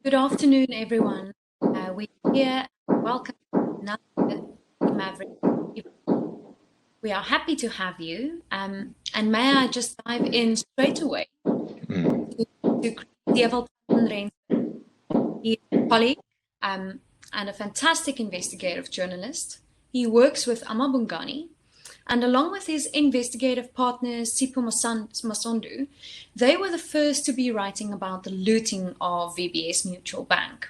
Good afternoon, everyone. We're here. Welcome to another Maverick. We are happy to have you. And may I just dive in straight away to Dewald Rensburg. He is a colleague and a fantastic investigative journalist. He works with Amabungani, and along with his investigative partner Sipho Masondu, they were the first to be writing about the looting of VBS Mutual Bank.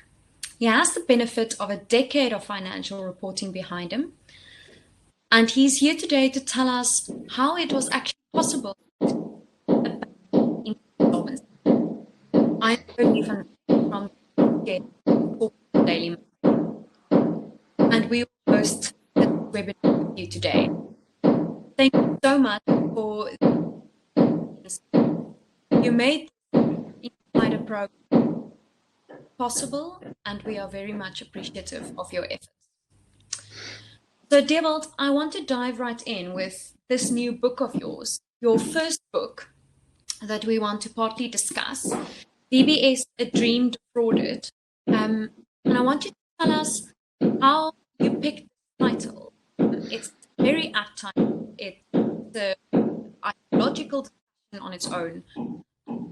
He has the benefit of a decade of financial reporting behind him, and he's here today to tell us how it was actually possible to in insolvency. I'm Bernie from the Daily Mail, and we will host this webinar with you today. Thank you so much for you made the Insider program possible, and we are very much appreciative of your efforts. So, Dewald, I want to dive right in with this new book of yours, your first book that we want to partly discuss, VBS Dream Defrauded. And I want you to tell us how you picked the title. It's very apt time. It's an ideological discussion on its own.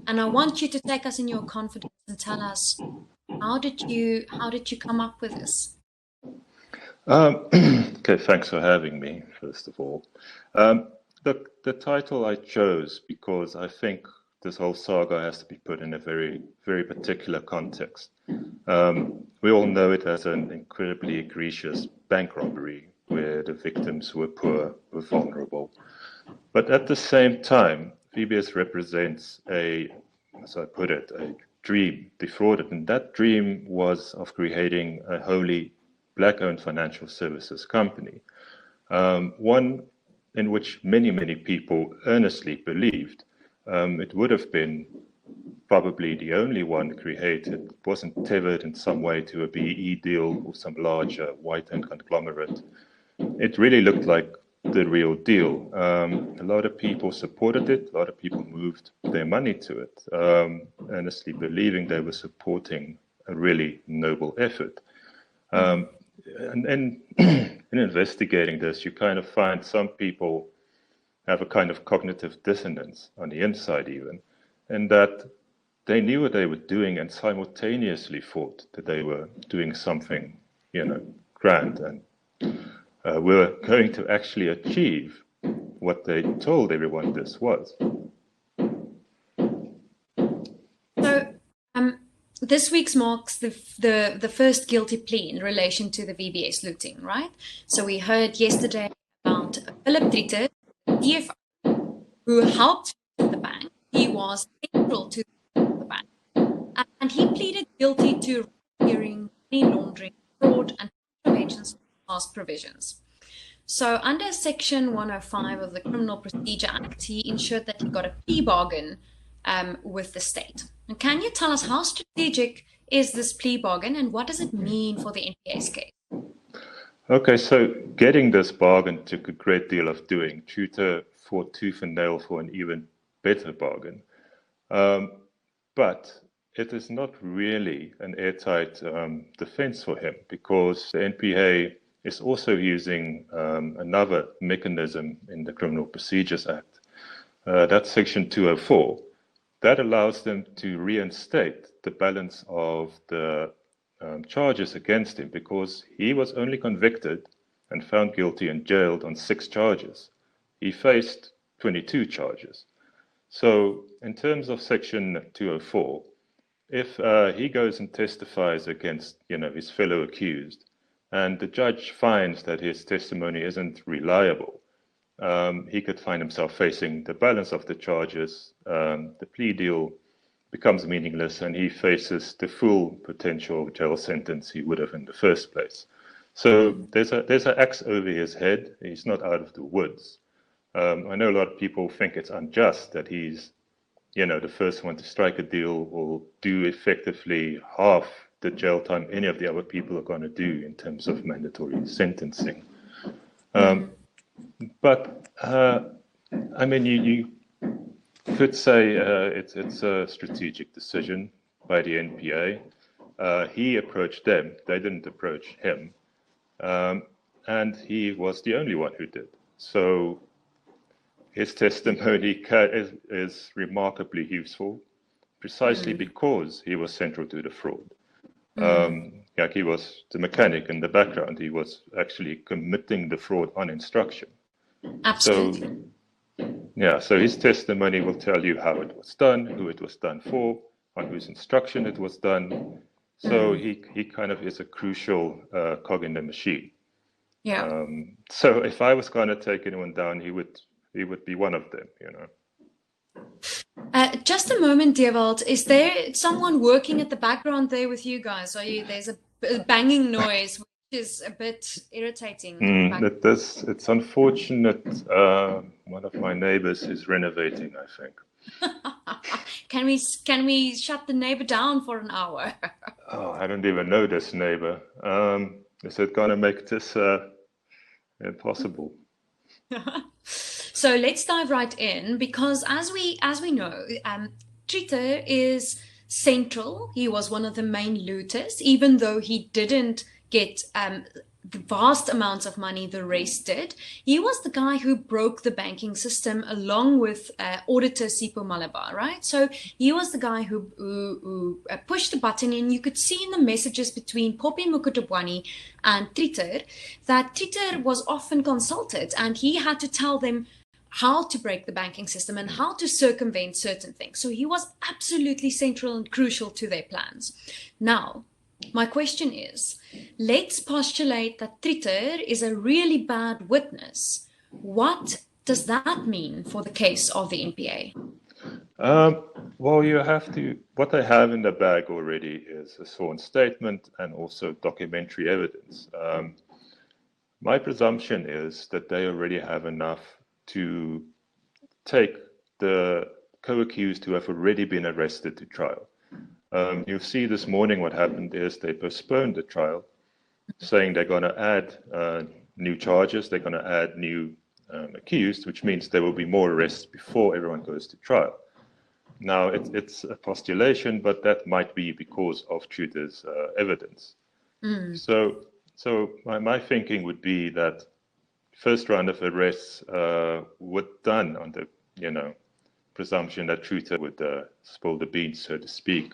And I want you to take us in your confidence and tell us how did you come up with this? Okay, thanks for having me, first of all. The title I chose because I think this whole saga has to be put in a very, very particular context. We all know it as an incredibly egregious bank robbery where the victims were poor, were vulnerable. But at the same time, VBS represents as I put it, a dream defrauded. And that dream was of creating a wholly Black-owned financial services company, one in which many, many people earnestly believed. It would have been probably the only one created, wasn't tethered in some way to a BE deal or some larger white-owned conglomerate. It really looked like the real deal. A lot of people supported it, a lot of people moved their money to it, earnestly believing they were supporting a really noble effort. And in investigating this, you kind of find some people have a kind of cognitive dissonance on the inside even, and that they knew what they were doing and simultaneously thought that they were doing something, grand, and were going to actually achieve what they told everyone this was. This week's marks the first guilty plea in relation to the VBS looting, right? So we heard yesterday about Philip Drieter, the DFO, who helped the bank. He was central to the bank, and he pleaded guilty to racketeering, money laundering, fraud, and contraventions of past provisions. So under Section 105 of the Criminal Procedure Act, he ensured that he got a plea bargain with the state. And can you tell us how strategic is this plea bargain and what does it mean for the NPA's case? Okay, so getting this bargain took a great deal of doing. Drieter fought tooth and nail for an even better bargain. But it is not really an airtight defense for him because the NPA is also using another mechanism in the Criminal Procedures Act. That's Section 204. That allows them to reinstate the balance of the charges against him because he was only convicted and found guilty and jailed on 6 charges. He faced 22 charges. So in terms of Section 204, if he goes and testifies against his fellow accused and the judge finds that his testimony isn't reliable, he could find himself facing the balance of the charges. The plea deal becomes meaningless and he faces the full potential jail sentence he would have in the first place. So there's an axe over his head. He's not out of the woods. I know a lot of people think it's unjust that he's the first one to strike a deal will do effectively half the jail time any of the other people are going to do in terms of mandatory sentencing. But I mean, you could say it's a strategic decision by the NPA. He approached them. They didn't approach him. And he was the only one who did. So his testimony is remarkably useful, precisely because he was central to the fraud. Like he was the mechanic in the background. He was actually committing the fraud on instruction. Absolutely. So his testimony will tell you how it was done, who it was done for, on whose instruction it was done. So he kind of is a crucial cog in the machine. Yeah. So if I was going to take anyone down, he would be one of them, you know. Just a moment, Dewald. Is there someone working at the background there with you guys? There's a banging noise, which is a bit irritating. It's unfortunate. One of my neighbors is renovating, I think. Can we shut the neighbor down for an hour? Oh, I don't even know this neighbor. Is it going to make this impossible? So let's dive right in, because as we know, Triter is central. He was one of the main looters, even though he didn't get the vast amounts of money the rest did. He was the guy who broke the banking system along with auditor Sipho Malabar, right? So he was the guy who pushed the button, and you could see in the messages between Poppy Mukutubwani and Triter that Triter was often consulted, and he had to tell them how to break the banking system and how to circumvent certain things. So he was absolutely central and crucial to their plans. Now, my question is, let's postulate that Triter is a really bad witness. What does that mean for the case of the NPA? Well, you have to, what they have in the bag already is a sworn statement and also documentary evidence. My presumption is that they already have enough to take the co-accused who have already been arrested to trial. You'll see this morning what happened is they postponed the trial, saying they're going to add new charges, they're going to add new accused, which means there will be more arrests before everyone goes to trial. Now, it's a postulation, but that might be because of Triter's evidence. So my thinking would be that first round of arrests were done on the, presumption that Triter would spill the beans, so to speak,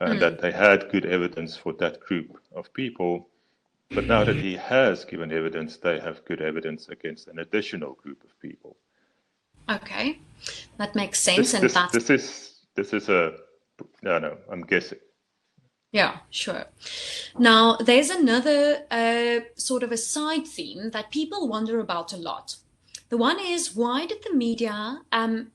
and that they had good evidence for that group of people. But now that he has given evidence, they have good evidence against an additional group of people. Okay, that makes sense. This is I'm guessing. Yeah, sure. Now, there's another sort of a side theme that people wonder about a lot. The one is, why did the media,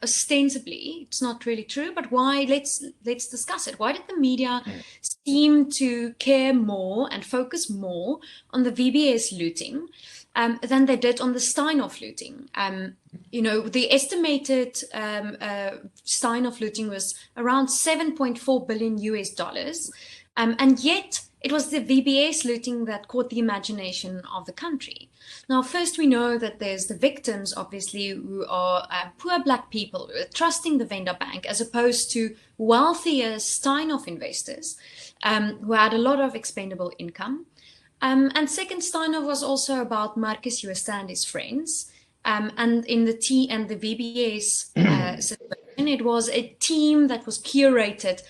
ostensibly, it's not really true, but why, let's discuss it. Why did the media seem to care more and focus more on the VBS looting than they did on the Steinhoff looting? The estimated Steinhoff looting was around $7.4 billion US. And yet it was the VBS looting that caught the imagination of the country. Now, first, we know that there's the victims, obviously, who are poor Black people who are trusting the vendor bank, as opposed to wealthier Steinhoff investors who had a lot of expendable income. And second, Steinhoff was also about Marcus Jooste and his friends. And in the VBS situation, it was a team that was curated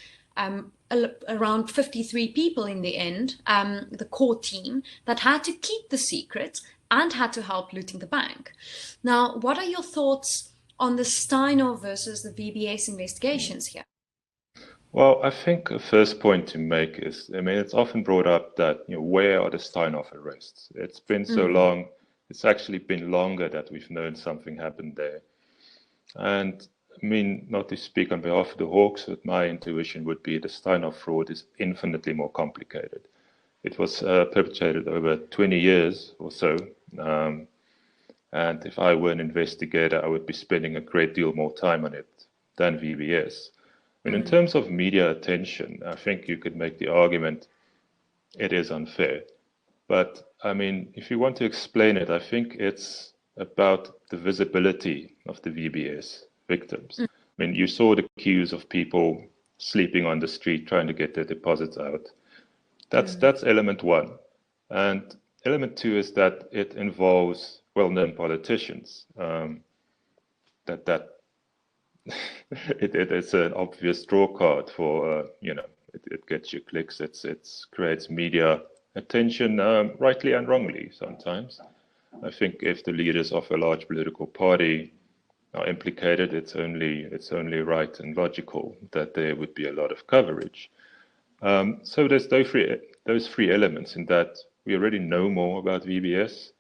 around 53 people in the end, the core team, that had to keep the secret and had to help looting the bank. Now, what are your thoughts on the Steinhoff versus the VBS investigations here? Well, I think a first point to make is, it's often brought up that, where are the Steinhoff arrests? It's been so long, it's actually been longer that we've known something happened there. And not to speak on behalf of the Hawks, but my intuition would be the Steinhoff fraud is infinitely more complicated. It was perpetrated over 20 years or so. And if I were an investigator, I would be spending a great deal more time on it than VBS. In terms of media attention, I think you could make the argument it is unfair. But, if you want to explain it, I think it's about the visibility of the VBS victims. You saw the queues of people sleeping on the street trying to get their deposits out. That's element one. And element two is that it involves well-known politicians. That it's an obvious draw card for it gets you clicks. It's creates media attention, rightly and wrongly sometimes. I think if the leaders of a large political party are implicated, it's only right and logical that there would be a lot of coverage. So there's those three elements in that we already know more about VBS.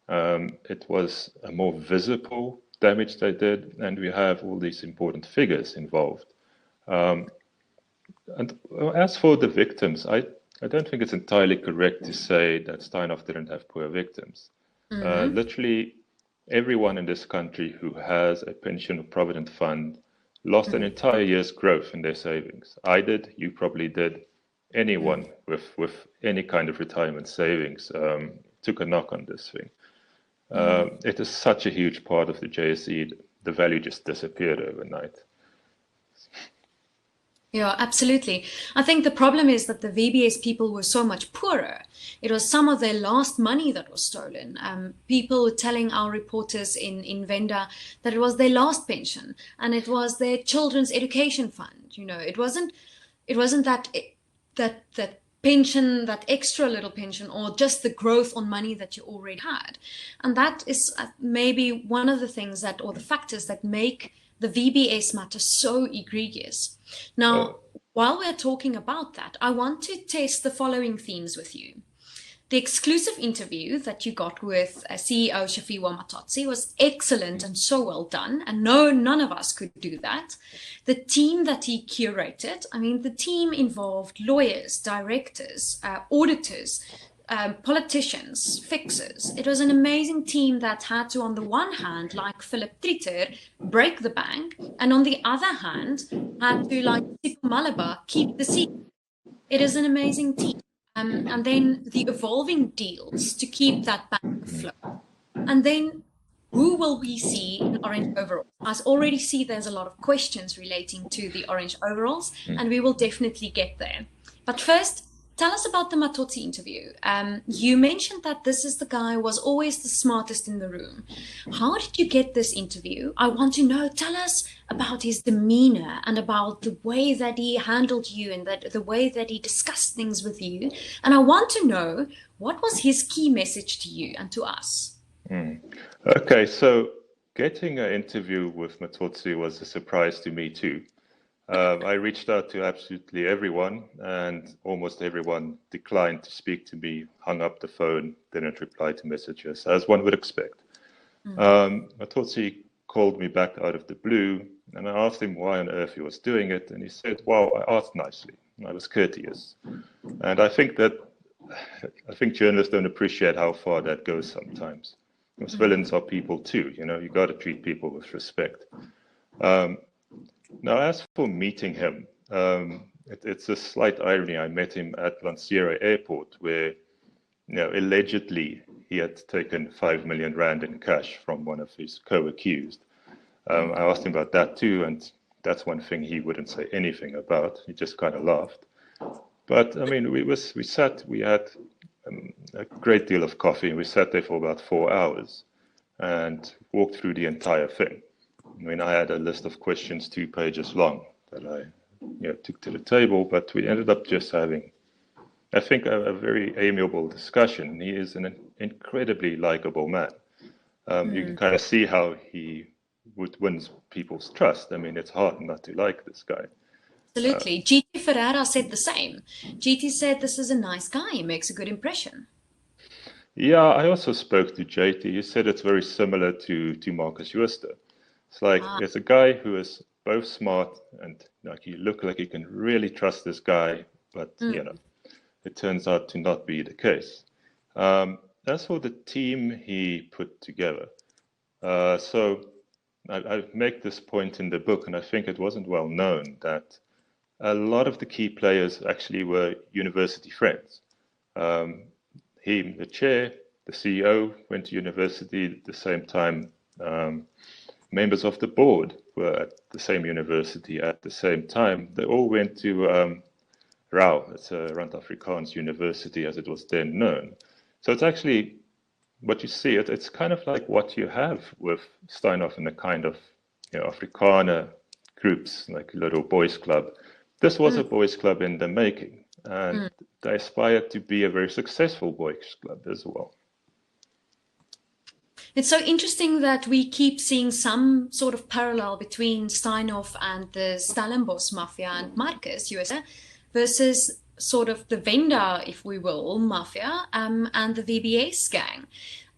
It was a more visible damage they did, and we have all these important figures involved. And as for the victims, I don't think it's entirely correct to say that Steinhoff didn't have poor victims. Literally, everyone in this country who has a pension or provident fund lost an entire year's growth in their savings. I did, you probably did. Anyone with any kind of retirement savings took a knock on this thing. It is such a huge part of the JSE, the value just disappeared overnight. Yeah, absolutely. I think the problem is that the VBS people were so much poorer. It was some of their last money that was stolen. People were telling our reporters in Venda that it was their last pension and it was their children's education fund. It wasn't that pension, that extra little pension, or just the growth on money that you already had. And that is maybe one of the things or the factors that make the VBS matter so egregious. Now, while we're talking about that, I want to test the following themes with you. The exclusive interview that you got with CEO Shafiwa Matotsi was excellent and so well done, and none of us could do that. The team that he curated, the team involved lawyers, directors, auditors, politicians, fixers. It was an amazing team that had to, on the one hand, like Philip Tritter, break the bank, and on the other hand, had to, like Sipho Malaba, keep the secret. It is an amazing team. And then the evolving deals to keep that bank afloat. And then who will we see in orange overalls? I already see there's a lot of questions relating to the orange overalls, and we will definitely get there. But first, tell us about the Matotsi interview. You mentioned that this is the guy who was always the smartest in the room. How did you get this interview? I want to know. Tell us about his demeanor and about the way that he handled you and the way that he discussed things with you. And I want to know, what was his key message to you and to us? Okay, so getting an interview with Matotsi was a surprise to me too. I reached out to absolutely everyone, and almost everyone declined to speak to me, hung up the phone, didn't reply to messages, as one would expect. Matotsi called me back out of the blue, and I asked him why on earth he was doing it, and he said, well, I asked nicely, I was courteous. And I think journalists don't appreciate how far that goes sometimes. Because villains are people too, you got to treat people with respect. Now, as for meeting him, it's a slight irony. I met him at Lansera Airport, where, allegedly he had taken 5 million rand in cash from one of his co-accused. I asked him about that too, and that's one thing he wouldn't say anything about. He just kind of laughed. But we had a great deal of coffee, and we sat there for about 4 hours and walked through the entire thing. I had a list of questions 2 pages long that I took to the table, but we ended up just having, I think, a very amiable discussion. He is an incredibly likable man. You can kind of see how he would win people's trust. It's hard not to like this guy. Absolutely. GT Ferreira said the same. GT said this is a nice guy. He makes a good impression. Yeah, I also spoke to JT. He said it's very similar to Marcus Jooste. It's like it's a guy who is both smart and you look like you can really trust this guy, but it turns out to not be the case. As for the team he put together, so I make this point in the book, and I think it wasn't well known that a lot of the key players actually were university friends. He, the chair, the CEO, went to university at the same time. Members of the board were at the same university at the same time. They all went to Rau. It's a Rand Afrikaans University as it was then known. So it's actually what you see, it's kind of like what you have with Steinhoff and the kind of Afrikaner groups, like little boys club. This was a boys club in the making, and they aspired to be a very successful boys club as well. It's so interesting that we keep seeing some sort of parallel between Steinhoff and the Stellenbosch Mafia and Marcus, USA, versus sort of the Venda, if we will, Mafia, and the VBS gang.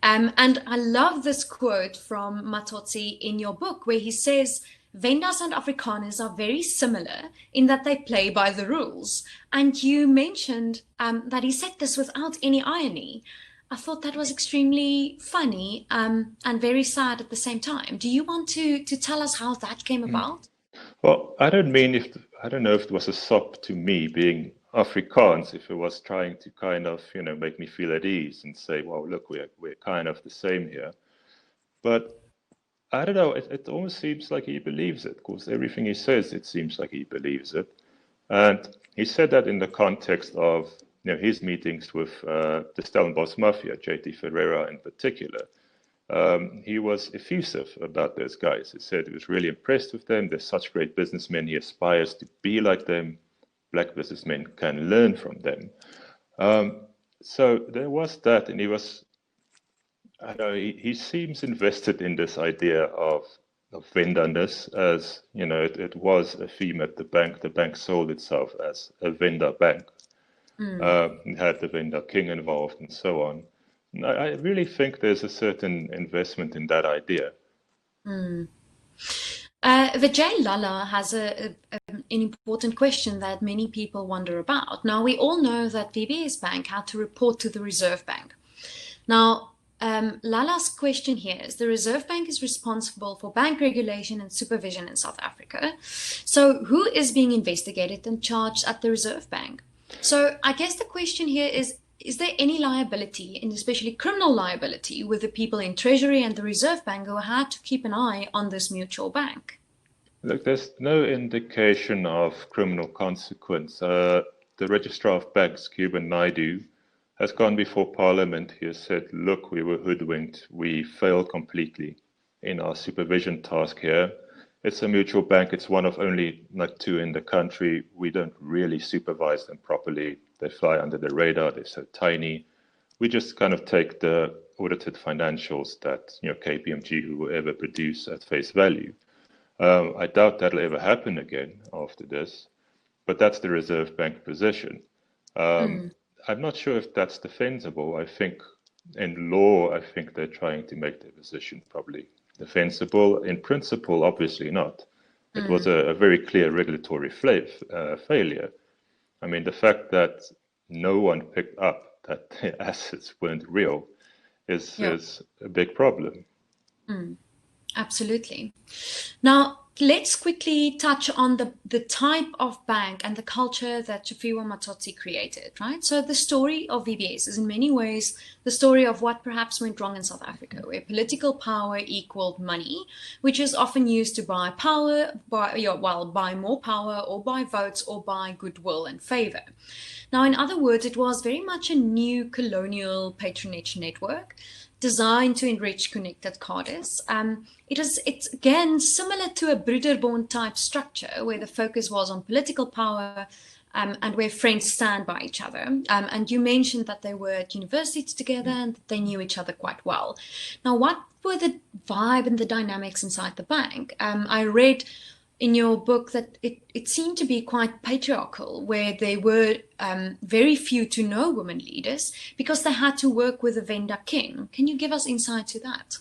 And I love this quote from Matotsi in your book, where he says, Vendas and Afrikaners are very similar in that they play by the rules. And you mentioned that he said this without any irony. I thought that was extremely funny and very sad at the same time. Do you want to tell us how that came about? Well, I don't know if it was a sop to me being Afrikaans, if it was trying to kind of, make me feel at ease and say, well, look, we're kind of the same here. But I don't know, it almost seems like he believes it, because everything he says, it seems like he believes it. And he said that in the context of his meetings with the Stellenbosch Mafia, J.T. Ferreira in particular. He was effusive about those guys. He said he was really impressed with them. They're such great businessmen. He aspires to be like them. Black businessmen can learn from them. So there was that, and he was, I don't know, he seems invested in this idea of vendorness, as it was a theme at the bank. The bank sold itself as a vendor bank. Had the vendor king involved and so on. I really think there's a certain investment in that idea. Vijay Lala has an important question that many people wonder about. Now, we all know that VBS Bank had to report to the Reserve Bank. Now, Lala's question here is, the Reserve Bank is responsible for bank regulation and supervision in South Africa. So who is being investigated and charged at the Reserve Bank? So I guess the question here is there any liability, and especially criminal liability, with the people in Treasury and the Reserve Bank who had to keep an eye on this mutual bank? Look, there's no indication of criminal consequence. The Registrar of Banks, Cuban Naidu, has gone before Parliament. He has said, look, we were hoodwinked. We failed completely in our supervision task here. It's a mutual bank. It's one of only like two in the country. We don't really supervise them properly. They fly under the radar. They're so tiny. We just kind of take the audited financials that KPMG, whoever produce at face value. I doubt that'll ever happen again after this, but that's the Reserve Bank position. I'm not sure if that's defensible. I think in law, I think they're trying to make their position probably defensible. In principle, obviously not. It was a very clear regulatory failure. I mean, the fact that no one picked up that the assets weren't real is a big problem. Absolutely. Now, let's quickly touch on the type of bank and the culture that Chafiwa Matotsi created, right? So the story of VBS is in many ways the story of what perhaps went wrong in South Africa, where political power equaled money, which is often used to buy power, buy more power, or buy votes, or buy goodwill and favor. Now, in other words, it was very much a new colonial patronage network designed to enrich connected cadres. It's again similar to a Broederbond type structure where the focus was on political power and where friends stand by each other. And you mentioned that they were at universities together and that they knew each other quite well. Now, what were the vibe and the dynamics inside the bank? I read in your book that it seemed to be quite patriarchal, where there were very few to no women leaders because they had to work with the vendor king. Can you give us insight to that?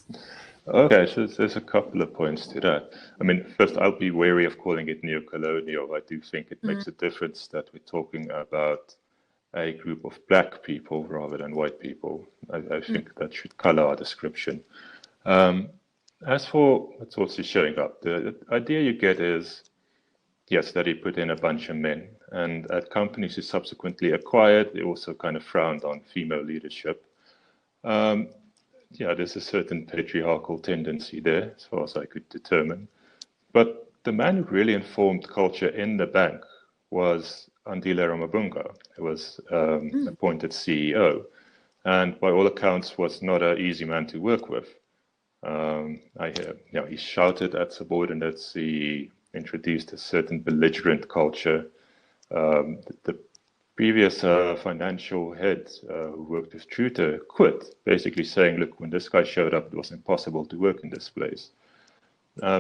Okay, so there's a couple of points to that. I mean, first, I'll be wary of calling it neo-colonial. I do think it makes a difference that we're talking about a group of black people rather than white people. I think that should color our description. As for what's also showing up, the idea you get is, yes, that he put in a bunch of men. And at companies he subsequently acquired, they also kind of frowned on female leadership. There's a certain patriarchal tendency there, as far as I could determine. But the man who really informed culture in the bank was Andile Ramabunga, who was appointed CEO, and by all accounts was not an easy man to work with. I hear, he shouted at subordinates. He introduced a certain belligerent culture. The previous financial head who worked with Truter quit, basically saying, look, when this guy showed up, it was impossible to work in this place.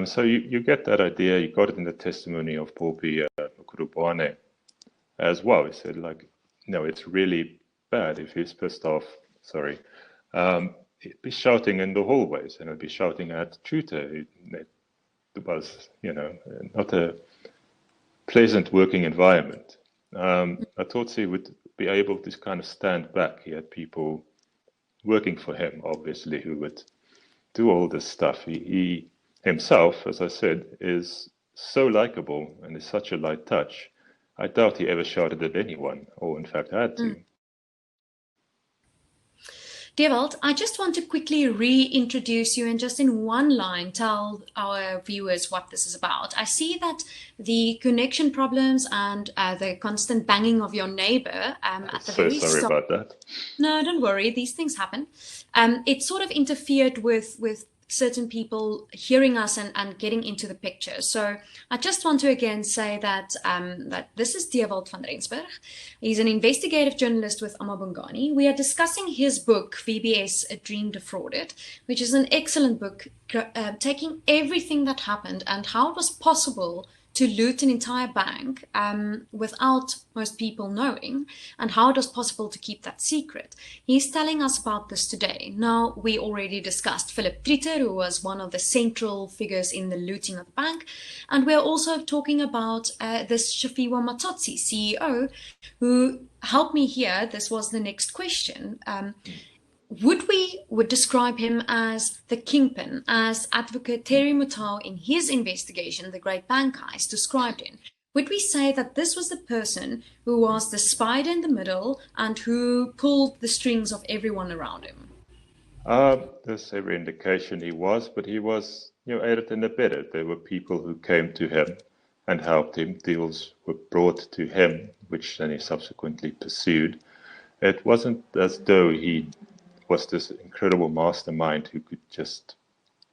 So you get that idea. You got it in the testimony of Popi Kurubane as well. He said, like, no, it's really bad if he's pissed off. Sorry. He'd be shouting in the hallways, and he'd be shouting at Truter. It was, not a pleasant working environment. I thought he would be able to kind of stand back. He had people working for him, obviously, who would do all this stuff. He himself, as I said, is so likable and is such a light touch. I doubt he ever shouted at anyone, or in fact had to. Dewald, I just want to quickly reintroduce you and just in one line tell our viewers what this is about. I see that the connection problems and the constant banging of your neighbor at the very sorry start. about that. No, don't worry. These things happen. It sort of interfered with certain people hearing us and getting into the picture. So I just want to again say that that this is Dewald van Rensburg. He's an investigative journalist with Amabungani. We are discussing his book, VBS Dream Defrauded, which is an excellent book taking everything that happened and how it was possible to loot an entire bank without most people knowing, and how it was possible to keep that secret. He's telling us about this today. Now, we already discussed Philip Tritter, who was one of the central figures in the looting of the bank, and we're also talking about this Shafiwa Matsotsi, CEO, who helped me here. This was the next question. Would describe him as the kingpin, as Advocate Terry Mutau in his investigation, the Great Bank Heist, described in. Would we say that this was the person who was the spider in the middle and who pulled the strings of everyone around him? There's every indication he was, but he was, aided and abetted. There were people who came to him and helped him. Deals were brought to him, which then he subsequently pursued. It wasn't as though he was this incredible mastermind who could just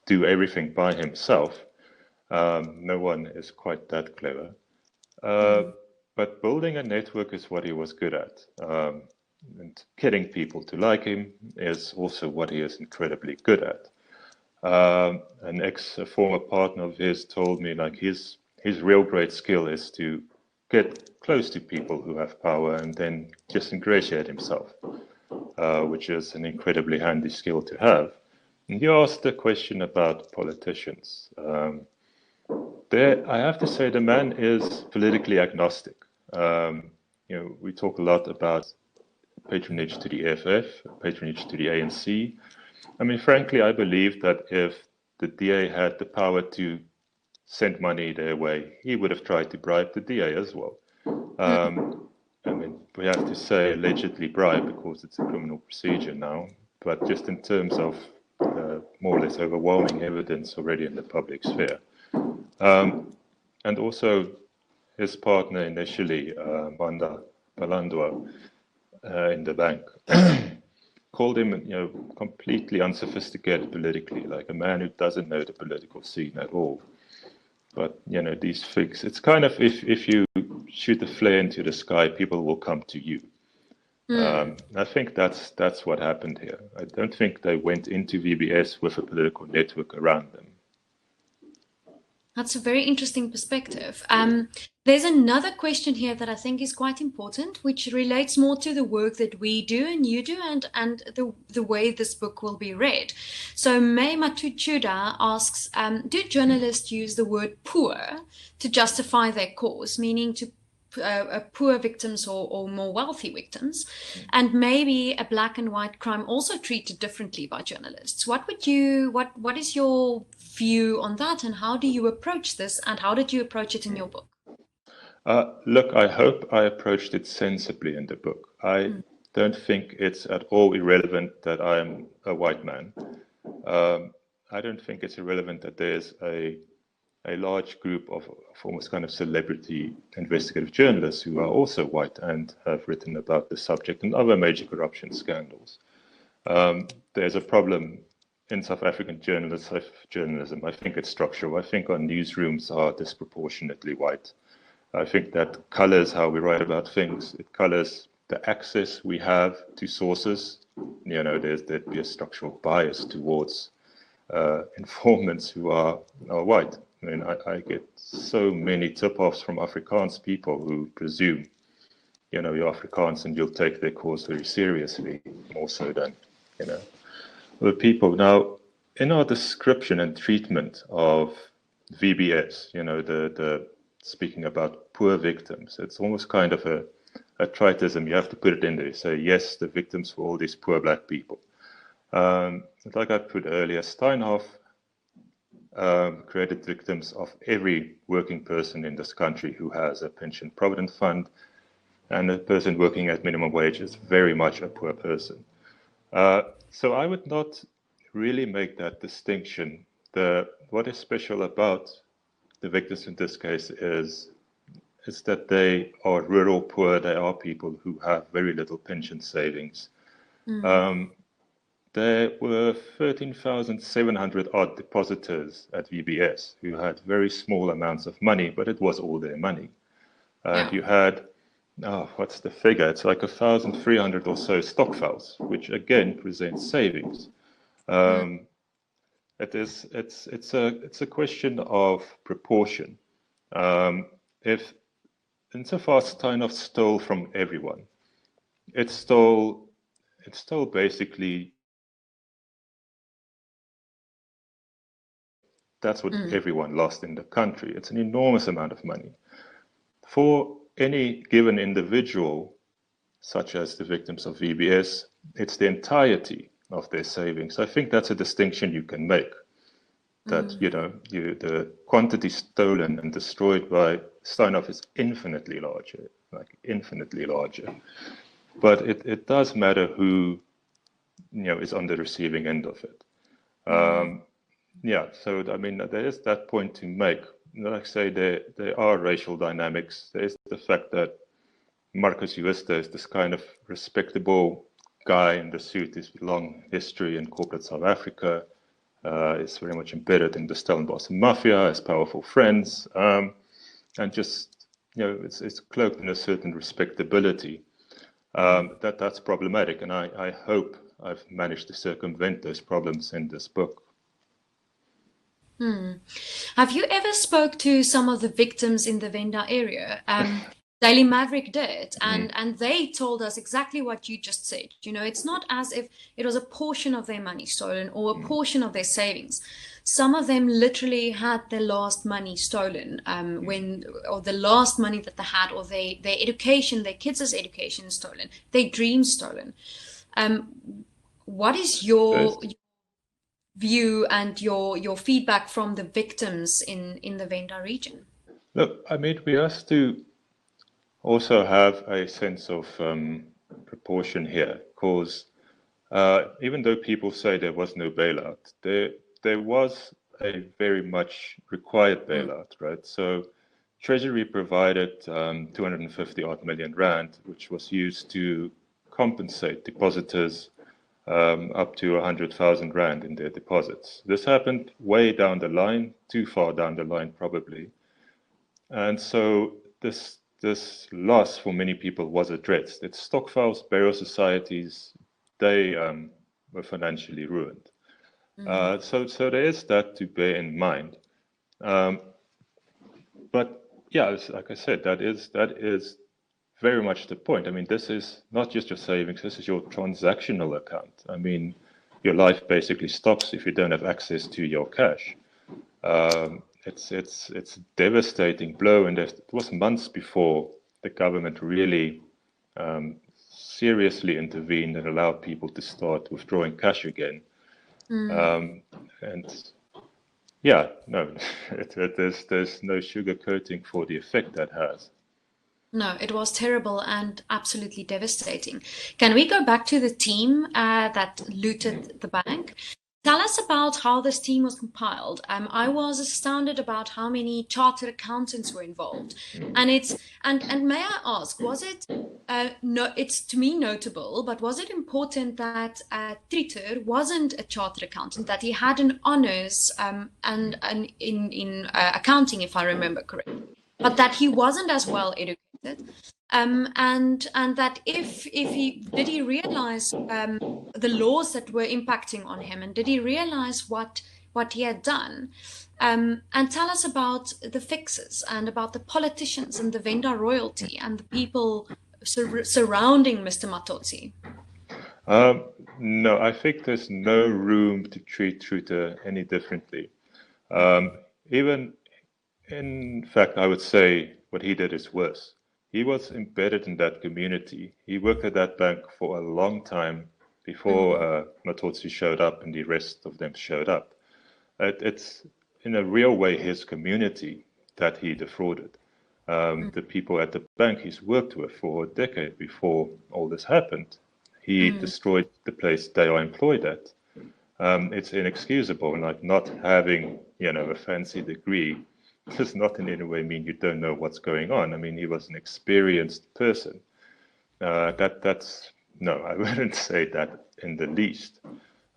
do everything by himself. No one is quite that clever. But building a network is what he was good at. And getting people to like him is also what he is incredibly good at. A former partner of his told me, like, his real great skill is to get close to people who have power and then just ingratiate himself. Which is an incredibly handy skill to have. And you asked a question about politicians. I have to say the man is politically agnostic. We talk a lot about patronage to the EFF, patronage to the ANC. I mean, frankly, I believe that if the DA had the power to send money their way, he would have tried to bribe the DA as well. I mean, we have to say allegedly bribe because it's a criminal procedure now, but just in terms of more or less overwhelming evidence already in the public sphere. And also his partner initially, Banda Balandwa, in the bank, called him, completely unsophisticated politically, like a man who doesn't know the political scene at all. But, these figs, it's kind of if you shoot a flare into the sky, people will come to you. I think that's what happened here. I don't think they went into VBS with a political network around them. That's a very interesting perspective. There's another question here that I think is quite important, which relates more to the work that we do and you do and the way this book will be read. So May Matuchuda asks, do journalists use the word poor to justify their cause, meaning to poor victims or more wealthy victims, and maybe a black and white crime also treated differently by journalists? What is your view on that, and how do you approach this, and how did you approach it in your book? Look, I hope I approached it sensibly in the book. I don't think it's at all irrelevant that I am a white man. I don't think it's irrelevant that there's a a large group of almost kind of celebrity investigative journalists who are also white and have written about the subject and other major corruption scandals. There's a problem in South African journalism. I think it's structural. I think our newsrooms are disproportionately white. I think that colors how we write about things. It colors the access we have to sources. You know, there'd be a structural bias towards informants who are white. I mean, I get so many tip-offs from Afrikaans people who presume, you know, you're Afrikaans and you'll take their cause very seriously, more so than, you know, other people. Now, in our description and treatment of VBS, you know, the speaking about poor victims, it's almost kind of a tritism. You have to put it in there. Say, yes, the victims were all these poor black people. Like I put earlier, Steinhoff created victims of every working person in this country who has a pension provident fund, and a person working at minimum wage is very much a poor person. So I would not really make that distinction. What is special about the victims in this case is that they are rural poor. They are people who have very little pension savings. There were 13,700 odd depositors at VBS who had very small amounts of money, but it was all their money. And you had, what's the figure? It's like 1,300 or so stock files, which again presents savings. It's a question of proportion. If insofar Steinhoff stole from everyone, it stole basically. That's what everyone lost in the country. It's an enormous amount of money. For any given individual, such as the victims of VBS, it's the entirety of their savings. I think that's a distinction you can make. That, you know, the quantity stolen and destroyed by Steinhoff is infinitely larger, like infinitely larger. But it does matter who, you know, is on the receiving end of it. Yeah, so I mean, there is that point to make. Like I say, there are racial dynamics. There is the fact that Marcus Jooste is this kind of respectable guy in the suit, his long history in corporate South Africa, is very much embedded in the Stellenbosch mafia, has powerful friends, and just, you know, it's cloaked in a certain respectability. That's problematic, and I hope I've managed to circumvent those problems in this book. Have you ever spoke to some of the victims in the Venda area? Daily Maverick did, and they told us exactly what you just said. You know, it's not as if it was a portion of their money stolen or a portion of their savings. Some of them literally had their last money stolen, or the last money that they had, or their education, their kids' education stolen, their dreams stolen. What is your view and your feedback from the victims in the Venda region? Look, I mean, we have to also have a sense of proportion here, because even though people say there was no bailout, there was a very much required bailout, right? So Treasury provided 250 odd million rand, which was used to compensate depositors up to 100,000 rand in their deposits. This happened way down the line, too far down the line probably. And so this loss for many people was addressed. Its stock files, burial societies, they were financially ruined. So there is that to bear in mind. But yeah, like I said, that is very much the point. I mean, this is not just your savings, this is your transactional account. I mean, your life basically stops if you don't have access to your cash. It's a devastating blow, and it was months before the government really seriously intervened and allowed people to start withdrawing cash again. And yeah, no, there's no sugarcoating for the effect that has. No, it was terrible and absolutely devastating. Can we go back to the team that looted the bank? Tell us about how this team was compiled. I was astounded about how many chartered accountants were involved, and may I ask, was it no? It's to me notable, but was it important that Triter wasn't a chartered accountant, that he had an honors and in accounting, if I remember correctly, but that he wasn't as well educated, and that if he realize the laws that were impacting on him, and did he realize what he had done, and tell us about the fixes and about the politicians and the vendor royalty and the people surrounding Mr. Matotsi. No, I think there's no room to treat Truta any differently. Even, in fact, I would say what he did is worse. He was embedded in that community. He worked at that bank for a long time before Matotsi showed up and the rest of them showed up. It's in a real way his community that he defrauded. The people at the bank he's worked with for a decade before all this happened, he destroyed the place they are employed at. It's inexcusable, like not having, a fancy degree does not in any way mean you don't know what's going on. I mean, he was an experienced person. That's no, I wouldn't say that in the least.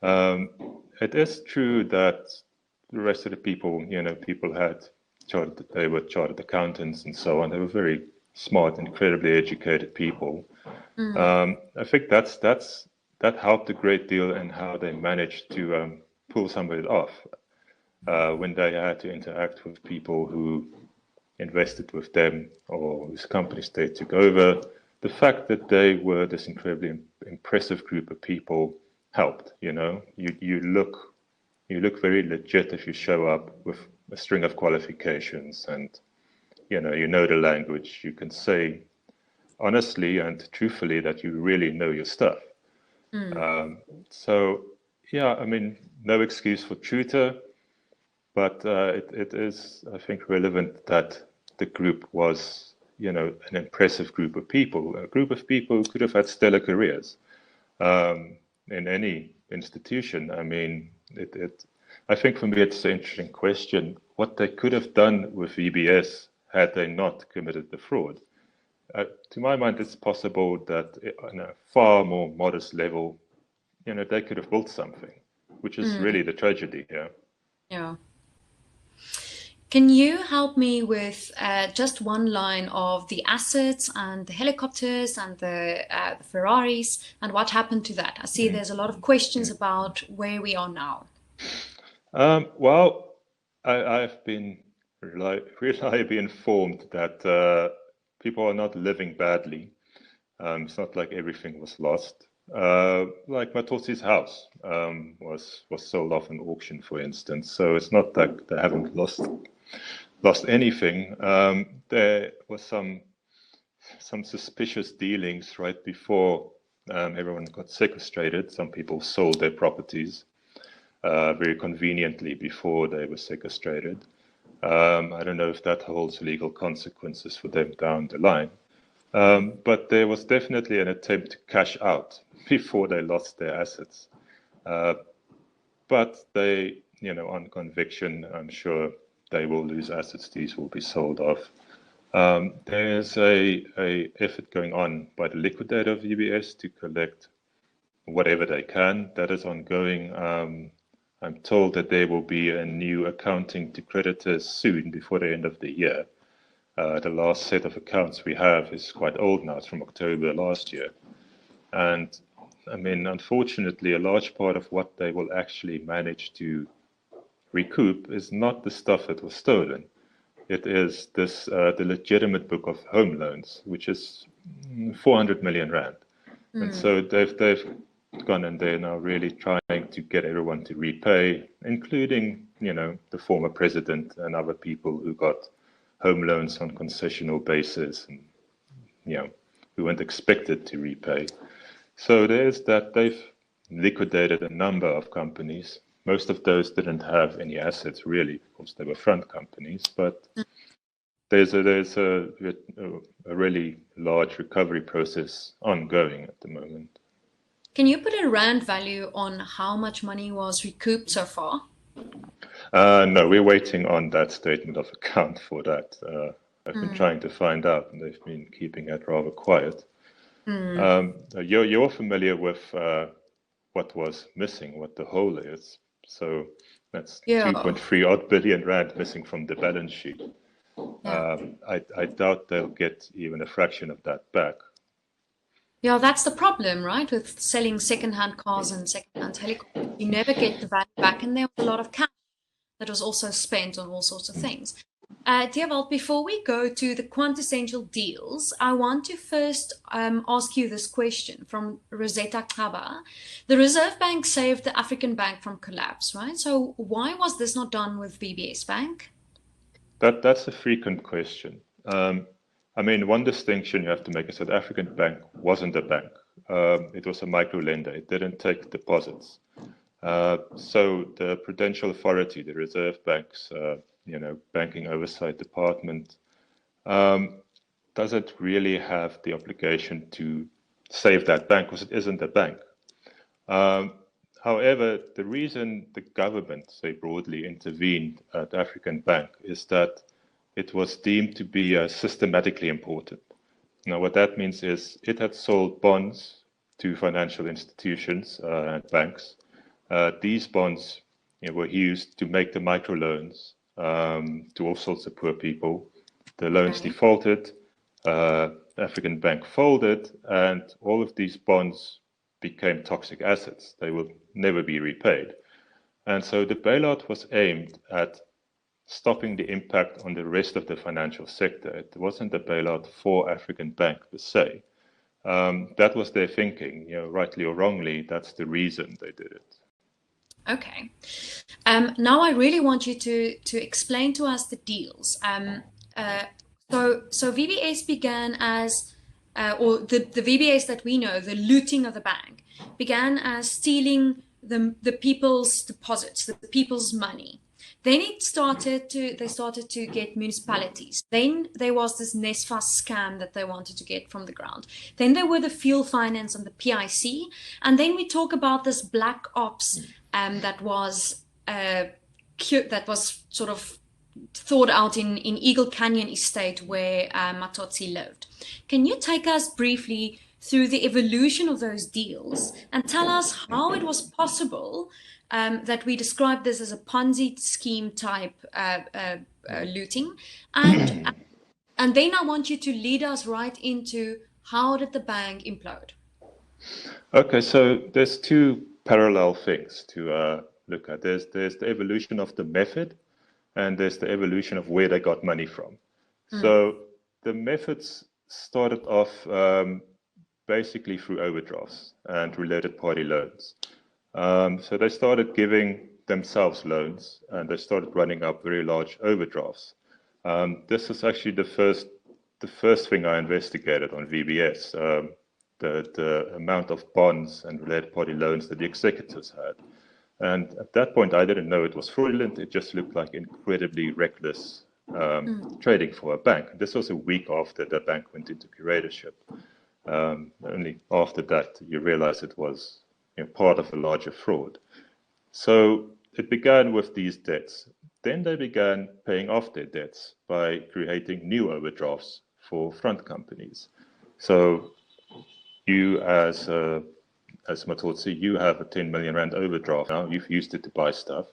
It is true that the rest of the people, people they were chartered accountants and so on. They were very smart, incredibly educated people. I think that helped a great deal in how they managed to pull some of it off when they had to interact with people who invested with them or whose companies they took over. The fact that they were this incredibly impressive group of people helped. You look very legit if you show up with a string of qualifications and you know the language. You can say honestly and truthfully that you really know your stuff. So yeah, I mean, no excuse for Truta, but it is, I think, relevant that the group was, an impressive group of people, a group of people who could have had stellar careers in any institution. I mean, I think for me it's an interesting question what they could have done with VBS had they not committed the fraud. To my mind, it's possible that on a far more modest level, they could have built something, which is really the tragedy here. Yeah. Can you help me with just one line of the assets and the helicopters and the Ferraris and what happened to that? I see there's a lot of questions about where we are now. Well, I've been reliably informed that people are not living badly. It's not like everything was lost. Like Matossi's house was sold off in auction, for instance. So it's not that they haven't lost anything. There was some suspicious dealings right before everyone got sequestrated. Some people sold their properties very conveniently before they were sequestrated. I don't know if that holds legal consequences for them down the line. But there was definitely an attempt to cash out before they lost their assets. But they, on conviction, I'm sure they will lose assets. These will be sold off. There's a effort going on by the liquidator of VBS to collect whatever they can. That is ongoing. I'm told that there will be a new accounting to creditors soon, before the end of the year. The last set of accounts we have is quite old now. It's from October last year. And I mean, unfortunately, a large part of what they will actually manage to recoup is not the stuff that was stolen. It is the legitimate book of home loans, which is 400 million rand. And so they've gone and they're now really trying to get everyone to repay, including, the former president and other people who got home loans on concessional basis and, who weren't expected to repay. So there's that. They've liquidated a number of companies. Most of those didn't have any assets really, because they were front companies, but there's a really large recovery process ongoing at the moment. Can you put a rand value on how much money was recouped so far? No, we're waiting on that statement of account for that. I've been Mm. trying to find out, and they've been keeping it rather quiet. Mm. You're familiar with what was missing, what the hole is. So that's Yeah, 2.3 odd billion rand missing from the balance sheet. yeah. I doubt they'll get even a fraction of that back. Yeah, that's the problem, right? With selling second-hand cars and second-hand helicopters. You never get the value back, and there was a lot of cash that was also spent on all sorts of things. Dewald, before we go to the quintessential deals, I want to first ask you this question from Rosetta Kaba. The Reserve Bank saved the African Bank from collapse, right? So why was this not done with VBS Bank? That's a frequent question. I mean, one distinction you have to make is that African Bank wasn't a bank. It was a micro lender. It didn't take deposits. So the Prudential Authority, the Reserve Bank's, banking oversight department, doesn't really have the obligation to save that bank because it isn't a bank. However, the reason the government, say broadly, intervened at African Bank is that it was deemed to be systematically important. Now, what that means is it had sold bonds to financial institutions and banks. These bonds were used to make the microloans to all sorts of poor people. The loans Okay. defaulted, African Bank folded, and all of these bonds became toxic assets. They will never be repaid. And so the bailout was aimed at stopping the impact on the rest of the financial sector. It wasn't a bailout for African Bank per se. That was their thinking, rightly or wrongly, that's the reason they did it. Okay. Now I really want you to explain to us the deals. Uh, so VBS began as, or the VBS that we know, the looting of the bank, began as stealing the people's deposits, the people's money. Then they started to get municipalities. Then there was this NESFAS scam that they wanted to get from the ground. Then there were the fuel finance and the PIC. And then we talk about this black ops that was sort of thought out in Eagle Canyon Estate where Matotsi lived. Can you take us briefly through the evolution of those deals and tell us how it was possible that we describe this as a Ponzi scheme type looting, and then I want you to lead us right into how did the bank implode? Okay, so there's two parallel things to look at. There's the evolution of the method, and there's the evolution of where they got money from. Mm. So the methods started off basically through overdrafts and related party loans. So they started giving themselves loans, and they started running up very large overdrafts. This is actually the first thing I investigated on VBS. The amount of bonds and related party loans that the executors had. And at that point, I didn't know it was fraudulent. It just looked like incredibly reckless trading for a bank. This was a week after the bank went into curatorship. Only after that, you realize it was part of a larger fraud. So it began with these debts. Then they began paying off their debts by creating new overdrafts for front companies. So you as Matotsi, you have a 10 million rand overdraft now. You've used it to buy stuff.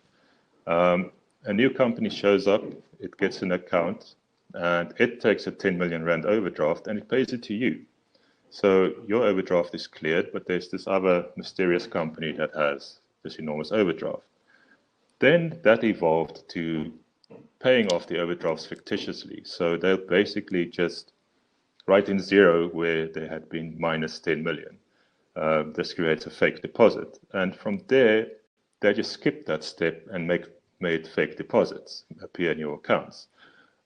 A new company shows up, it gets an account, and it takes a 10 million rand overdraft and it pays it to you. So your overdraft is cleared, but there's this other mysterious company that has this enormous overdraft. Then that evolved to paying off the overdrafts fictitiously. So they'll basically just write in zero where there had been minus 10 million. This creates a fake deposit. And from there, they just skip that step and made fake deposits appear in your accounts.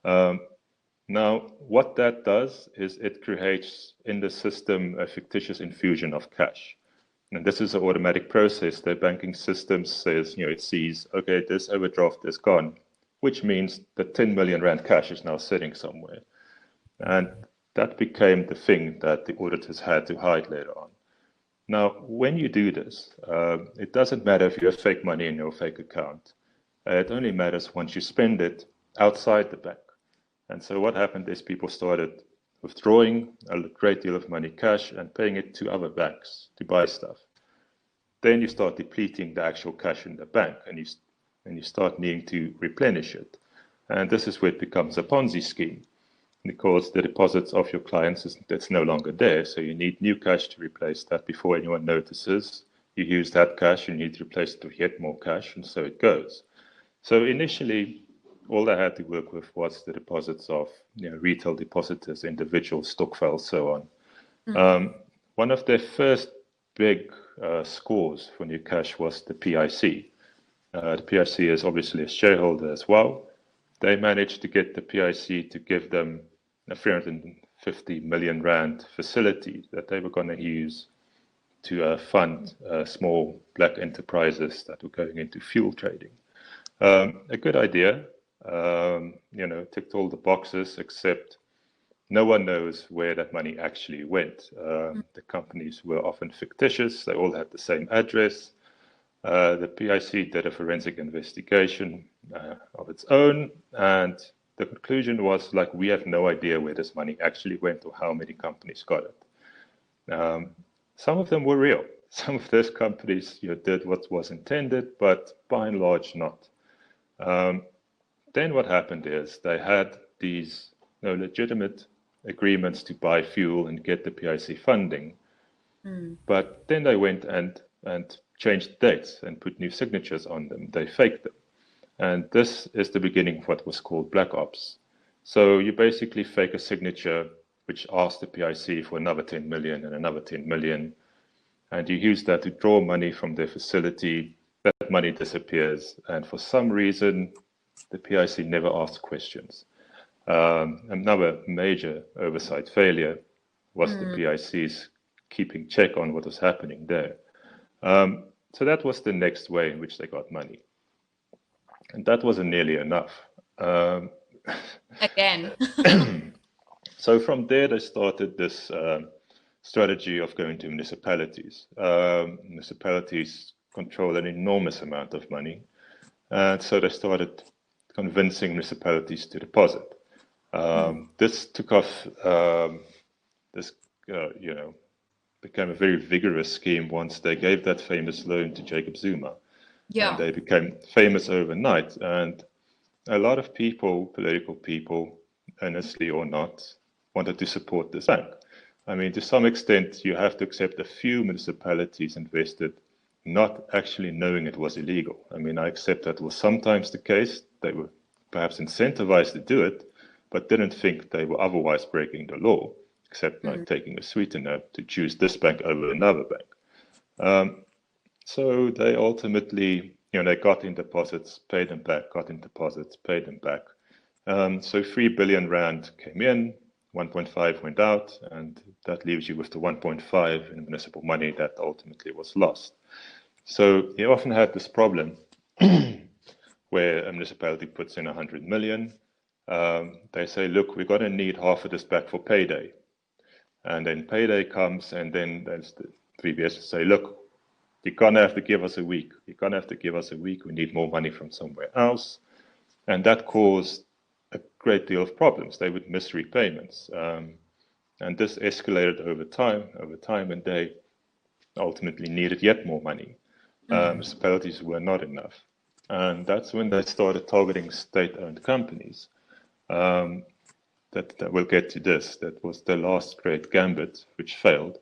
Now, what that does is it creates in the system a fictitious infusion of cash. And this is an automatic process. The banking system says, it sees, okay, this overdraft is gone, which means the 10 million rand cash is now sitting somewhere. And that became the thing that the auditors had to hide later on. Now, when you do this, it doesn't matter if you have fake money in your fake account. It only matters once you spend it outside the bank. And so what happened is people started withdrawing a great deal of money cash and paying it to other banks to buy stuff. Then you start depleting the actual cash in the bank, and you start needing to replenish it. And this is where it becomes a Ponzi scheme, because the deposits of your clients it's no longer there. So you need new cash to replace that before anyone notices. You use that cash and you need to replace it with yet more cash, and so it goes. So initially, all they had to work with was the deposits of retail depositors, individuals, stokvels, so on. One of their first big scores for new cash was the PIC. The PIC is obviously a shareholder as well. They managed to get the PIC to give them a 350 million rand facility that they were going to use to fund small black enterprises that were going into fuel trading. A good idea, ticked all the boxes, except no one knows where that money actually went. The companies were often fictitious. They all had the same address. The PIC did a forensic investigation of its own, and the conclusion was, we have no idea where this money actually went or how many companies got it. Some of them were real. Some of those companies did what was intended, but by and large not. Then what happened is they had these legitimate agreements to buy fuel and get the PIC funding, but then they went and changed dates and put new signatures on them. They faked them. And this is the beginning of what was called black ops. So you basically fake a signature which asks the PIC for another 10 million and another 10 million, and you use that to draw money from their facility. That money disappears, and for some reason, the PIC never asks questions. Another major oversight failure was the PIC's keeping check on what was happening there. So that was the next way in which they got money. And that wasn't nearly enough. Again. So from there, they started this strategy of going to municipalities. Municipalities control an enormous amount of money. And so they started convincing municipalities to deposit. This took off, became a very vigorous scheme once they gave that famous loan to Jacob Zuma. Yeah. And they became famous overnight. And a lot of people, political people, earnestly or not, wanted to support this bank. I mean, to some extent, you have to accept a few municipalities invested not actually knowing it was illegal. I mean, I accept that was sometimes the case. They were perhaps incentivized to do it, but didn't think they were otherwise breaking the law, except like taking a sweetener to choose this bank over another bank. So they ultimately, they got in deposits, paid them back, got in deposits, paid them back. So 3 billion rand came in, 1.5 went out, and that leaves you with the 1.5 in municipal money that ultimately was lost. So you often had this problem where a municipality puts in 100 million. They say, look, we're going to need half of this back for payday. And then payday comes, and then there's the VBS say, look, you're going to have to give us a week. You're going to have to give us a week. We need more money from somewhere else. And that caused a great deal of problems. They would miss repayments. And this escalated over time, and they ultimately needed yet more money. Municipalities were not enough. And that's when they started targeting state-owned companies. That we'll get to this. That was the last great gambit, which failed.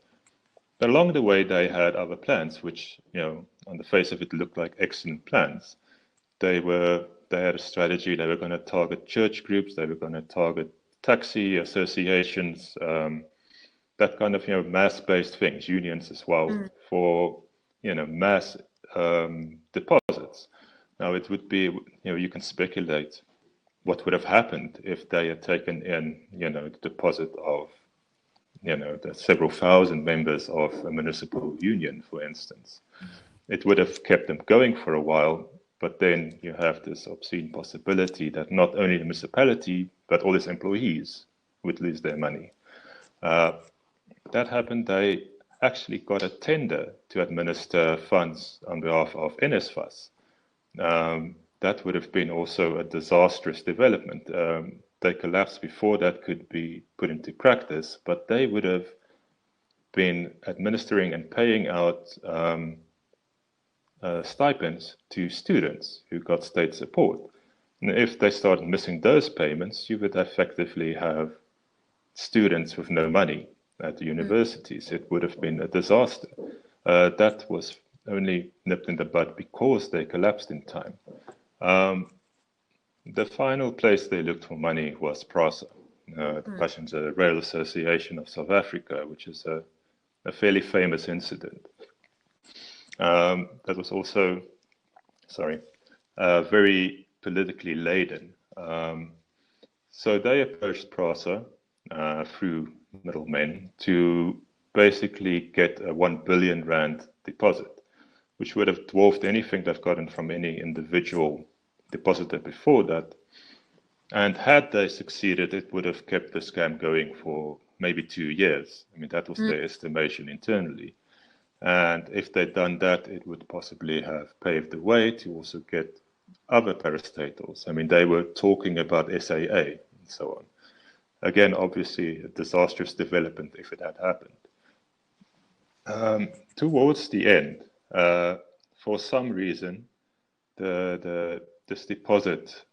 But along the way, they had other plans, which, on the face of it, looked like excellent plans. They had a strategy. They were going to target church groups. They were going to target taxi associations, that kind of, mass-based things, unions as well, for, mass deposits. Now, it would be, you can speculate what would have happened if they had taken in, the deposit of, the several thousand members of a municipal union, for instance. It would have kept them going for a while, but then you have this obscene possibility that not only the municipality, but all its employees would lose their money. That happened. They actually got a tender to administer funds on behalf of NSFAS. That would have been also a disastrous development. They collapsed before that could be put into practice, but they would have been administering and paying out stipends to students who got state support. And if they started missing those payments, you would effectively have students with no money at the universities. It would have been a disaster. That was only nipped in the bud because they collapsed in time. The final place they looked for money was PRASA, the Passenger Rail Association of South Africa, which is a fairly famous incident. That was also, very politically laden. So they approached PRASA through middlemen to basically get a 1 billion rand deposit, which would have dwarfed anything they've gotten from any individual depositor before that. And had they succeeded, it would have kept the scam going for maybe 2 years. I mean, that was their estimation internally. And if they'd done that, it would possibly have paved the way to also get other parastatals. I mean, they were talking about SAA and so on. Again, obviously, a disastrous development if it had happened. Towards the end, for some reason, this deposit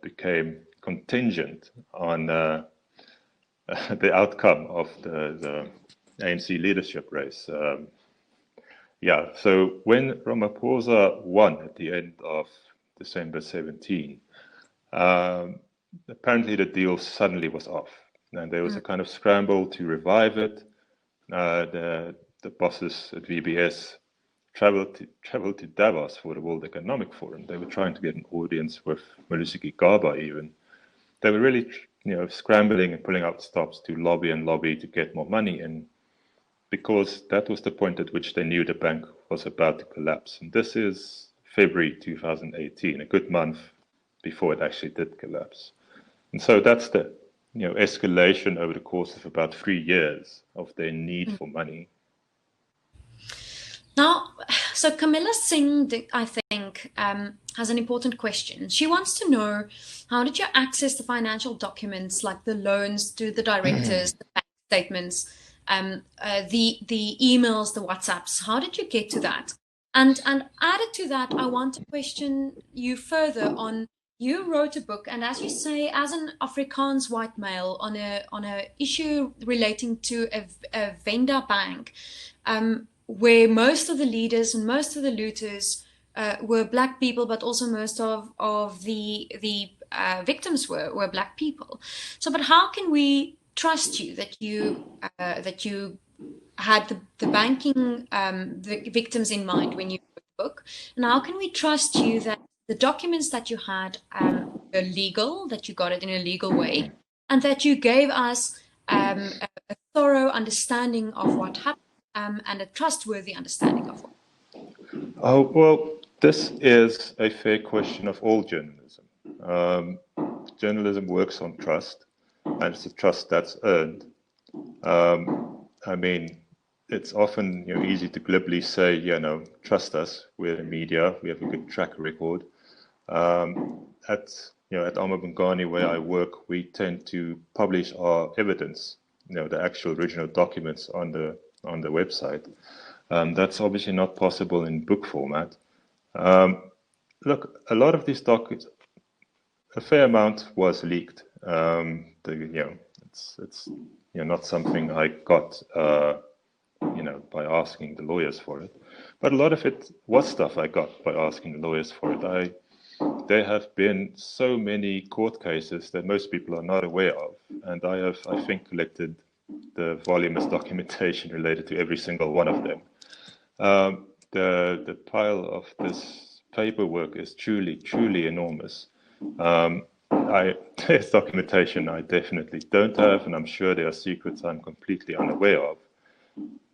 became contingent on the outcome of the ANC leadership race. So when Ramaphosa won at the end of December 17, apparently the deal suddenly was off, and there was a kind of scramble to revive it. The bosses at VBS traveled to Davos for the World Economic Forum. They were trying to get an audience with Municipal even. They were really, scrambling and pulling out stops to lobby to get more money in, because that was the point at which they knew the bank was about to collapse. And this is February 2018, a good month before it actually did collapse. And so that's the escalation over the course of about 3 years of their need for money. Now, so Camilla Singh, I think, has an important question. She wants to know, how did you access the financial documents like the loans to the directors, the bank statements, the emails, the WhatsApps? How did you get to that? And added to that, I want to question you further on, you wrote a book, and as you say, as an Afrikaans white male on a issue relating to a vendor bank, where most of the leaders and most of the looters were black people, but also most of the victims were black people. So, but how can we trust you that you had the banking the victims in mind when you wrote the book, and how can we trust you that the documents that you had were legal, that you got it in a legal way, and that you gave us a thorough understanding of what happened? And a trustworthy understanding of what. Oh, well, this is a fair question of all journalism. Journalism works on trust, and it's a trust that's earned. I mean, it's often easy to glibly say, trust us, we're the media, we have a good track record. At Amabungani, where I work, we tend to publish our evidence, the actual original documents on the website. That's obviously not possible in book format. Look, a lot of these documents, a fair amount was leaked. It's not something I got by asking the lawyers for it, but a lot of it was stuff I got by asking the lawyers for it. There have been so many court cases that most people are not aware of, and I have, I think, collected the voluminous documentation related to every single one of them. The pile of this paperwork is truly enormous. There's documentation I definitely don't have, and I'm sure there are secrets I'm completely unaware of.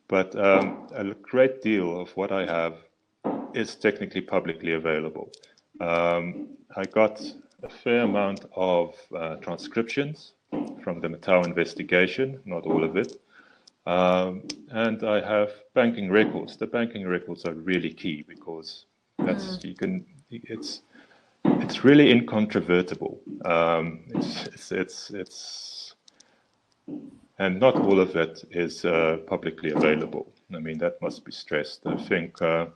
But a great deal of what I have is technically publicly available. I got a fair amount of transcriptions from the Matau investigation, not all of it. And I have banking records. The banking records are really key because it's really incontrovertible. And not all of it is publicly available. I mean, that must be stressed. I think I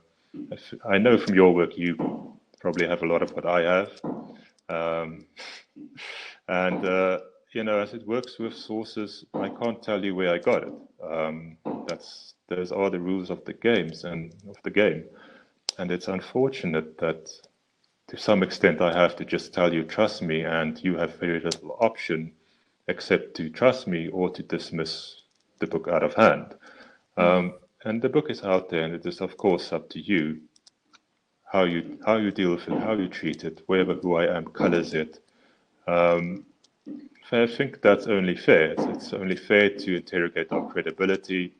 know from your work you probably have a lot of what I have. And as it works with sources, I can't tell you where I got it. Those are the rules of the game, and it's unfortunate that to some extent I have to just tell you trust me, and you have very little option except to trust me or to dismiss the book out of hand. And the book is out there, and it is of course up to you how you deal with it, how you treat it, wherever who I am colors it. I think that's only fair. It's only fair to interrogate our credibility.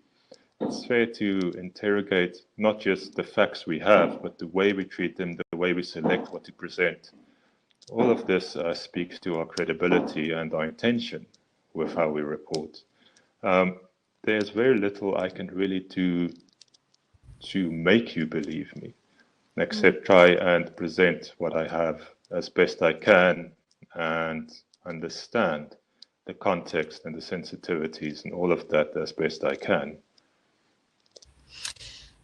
It's fair to interrogate not just the facts we have, but the way we treat them, the way we select what to present. All of this speaks to our credibility and our intention with how we report. There's very little I can really do to make you believe me, except try and present what I have as best I can and understand the context and the sensitivities and all of that as best I can.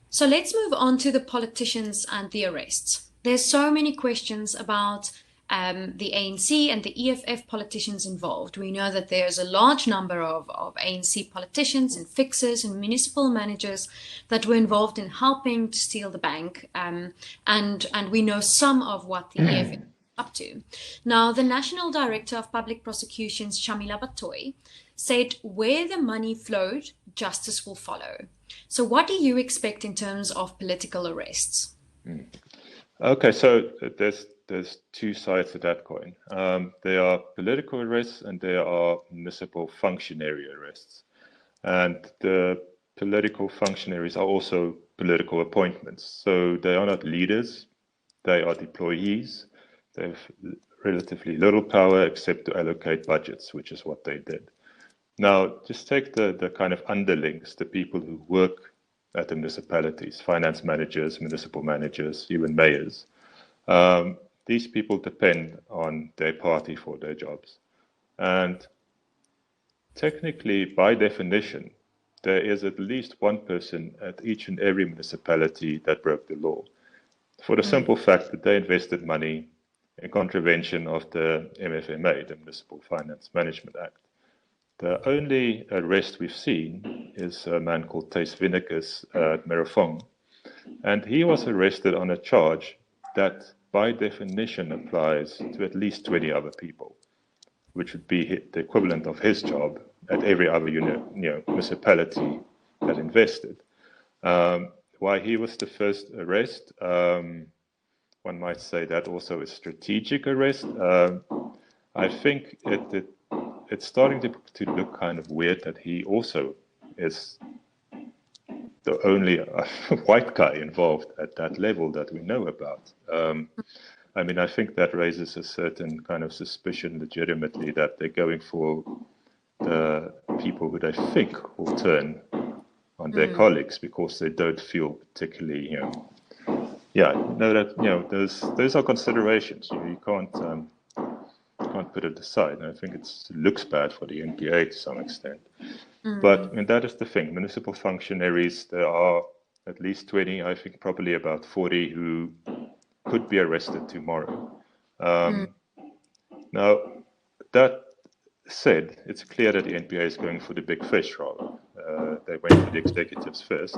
So let's move on to the politicians and the arrests. There's so many questions about the ANC and the EFF politicians involved. We know that there's a large number of ANC politicians and fixers and municipal managers that were involved in helping to steal the bank, and we know some of what the EFF is up to. Now, the National Director of Public Prosecutions, Shamila Batoy, said where the money flowed, justice will follow. So what do you expect in terms of political arrests? Okay, so there's two sides to that coin. There are political arrests and there are municipal functionary arrests. And the political functionaries are also political appointments. So they are not leaders, they are deployees. They have relatively little power except to allocate budgets, which is what they did. Now, just take the kind of underlings, the people who work at the municipalities, finance managers, municipal managers, even mayors. These people depend on their party for their jobs. And technically, by definition, there is at least one person at each and every municipality that broke the law, for the simple fact that they invested money in contravention of the MFMA, the Municipal Finance Management Act. The only arrest we've seen is a man called Tace Vinekas at Merafong, and he was arrested on a charge that by definition applies to at least 20 other people, which would be the equivalent of his job at every other municipality that invested. Why he was the first arrest, one might say that also a strategic arrest. I think it's starting to look kind of weird that he also is the only white guy involved at that level that we know about. I mean, I think that raises a certain kind of suspicion legitimately that they're going for the people who they think will turn on their colleagues because they don't feel particularly, those are considerations. You can't put it aside. And I think it looks bad for the NPA to some extent. But that is the thing. Municipal functionaries, there are at least 20, I think probably about 40 who could be arrested tomorrow. Now, that said, it's clear that the NPA is going for the big fish rather. They went for the executives first.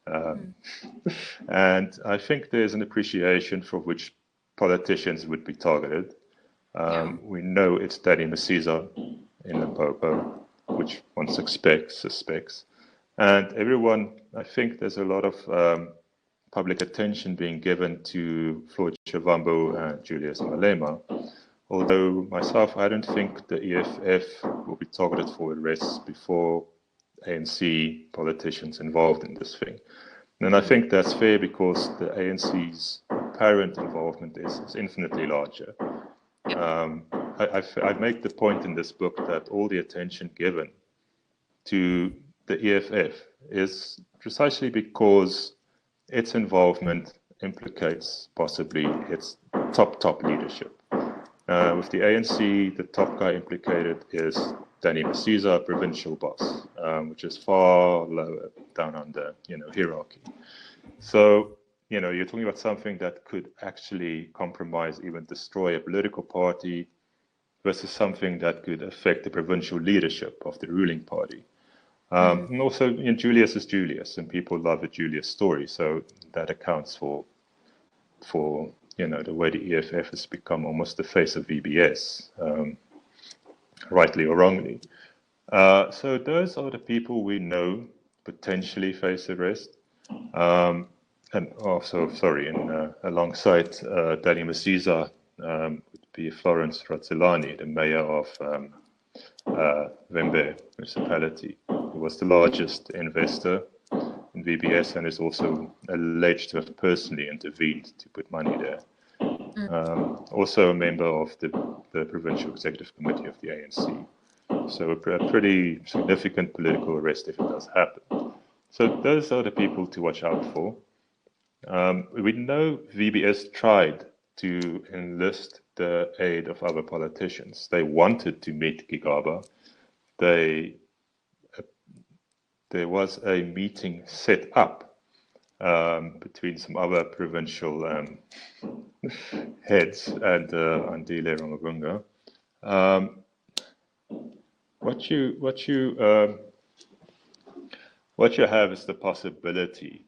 And I think there's an appreciation for which politicians would be targeted. We know it's Danny Masiza in Limpopo, which one suspects. And everyone, I think there's a lot of public attention being given to Floyd Shivambu and Julius Malema. Although myself, I don't think the EFF will be targeted for arrests before ANC politicians involved in this thing. And I think that's fair because the ANC's apparent involvement is infinitely larger. I make the point in this book that all the attention given to the EFF is precisely because its involvement implicates possibly its top leadership. With the ANC, the top guy implicated is Danny Masiza, provincial boss, which is far lower down on the hierarchy. So you're talking about something that could actually compromise, even destroy a political party, versus something that could affect the provincial leadership of the ruling party. And also, Julius is Julius, and people love a Julius story, so that accounts for the way the EFF has become almost the face of VBS, rightly or wrongly. So those are the people we know potentially face arrest. And also, alongside Danny Masiza would be Florence Razzolani, the mayor of Vembe municipality, who was the largest investor in VBS and is also alleged to have personally intervened to put money there. Also a member of the provincial executive committee of the ANC. So a pretty significant political arrest if it does happen. So those are the people to watch out for. We know VBS tried to enlist the aid of other politicians. They wanted to meet Gigaba. There was a meeting set up between some other provincial heads and Andile Ramabunga. What you have is the possibility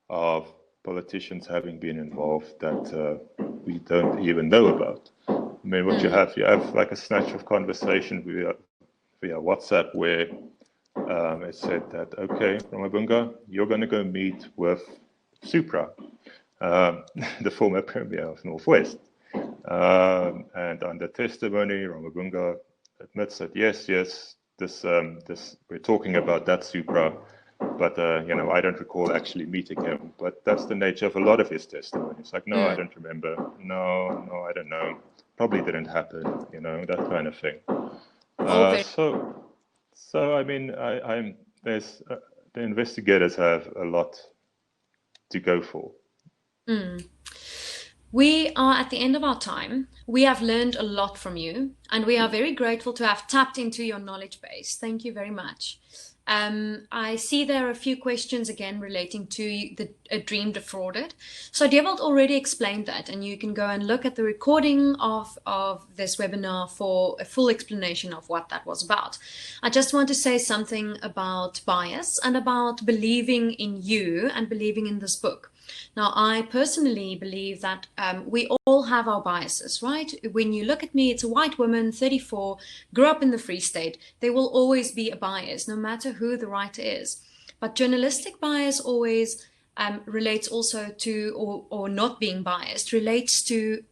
of politicians having been involved that we don't even know about. I mean, you have like a snatch of conversation via WhatsApp where it said that, okay, Ramabunga, you're going to go meet with Supra, the former premier of Northwest. And under testimony, Ramabunga admits that yes, this we're talking about that Supra, but I don't recall actually meeting him. But that's the nature of a lot of his testimony. It's like, no, I don't remember. No, I don't know. Probably didn't happen. That kind of thing. So I mean, there's the investigators have a lot to go for. We are at the end of our time. We have learned a lot from you, and we are very grateful to have tapped into your knowledge base. Thank you very much. I see there are a few questions again relating to a dream defrauded. So Dewald already explained that, and you can go and look at the recording of this webinar for a full explanation of what that was about. I just want to say something about bias and about believing in you and believing in this book. Now, I personally believe that we all have our biases, right? When you look at me, it's a white woman, 34, grew up in the Free State. There will always be a bias, no matter who the writer is. But journalistic bias always relates also to, or not being biased, relates to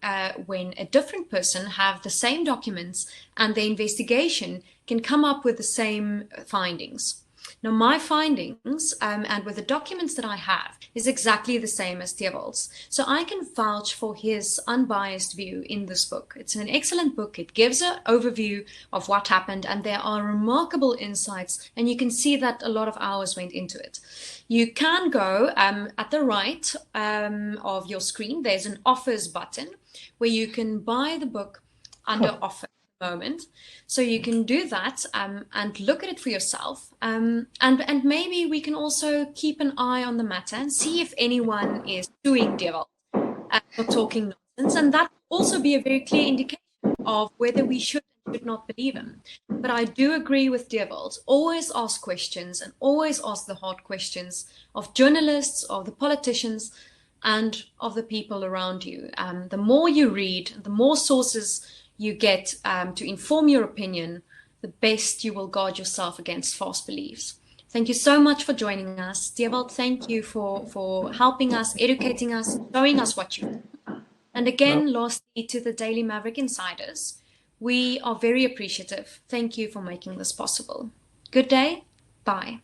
when a different person have the same documents and the investigation can come up with the same findings. Now, my findings and with the documents that I have is exactly the same as Dewald's. So I can vouch for his unbiased view in this book. It's an excellent book. It gives an overview of what happened, and there are remarkable insights, and you can see that a lot of hours went into it. You can go at the right of your screen. There's an offers button where you can buy the book under offer. Moment, so you can do that and look at it for yourself, and maybe we can also keep an eye on the matter and see if anyone is suing Dewald for talking nonsense, and that will also be a very clear indication of whether we should and should not believe him. But I do agree with Dewald. Always ask questions, and always ask the hard questions of journalists, of the politicians, and of the people around you. The more you read, the more sources you get to inform your opinion, the best you will guard yourself against false beliefs. Thank you so much for joining us. Dewald, thank you for helping us, educating us, showing us what you do. And again, lastly, to the Daily Maverick Insiders, we are very appreciative. Thank you for making this possible. Good day. Bye.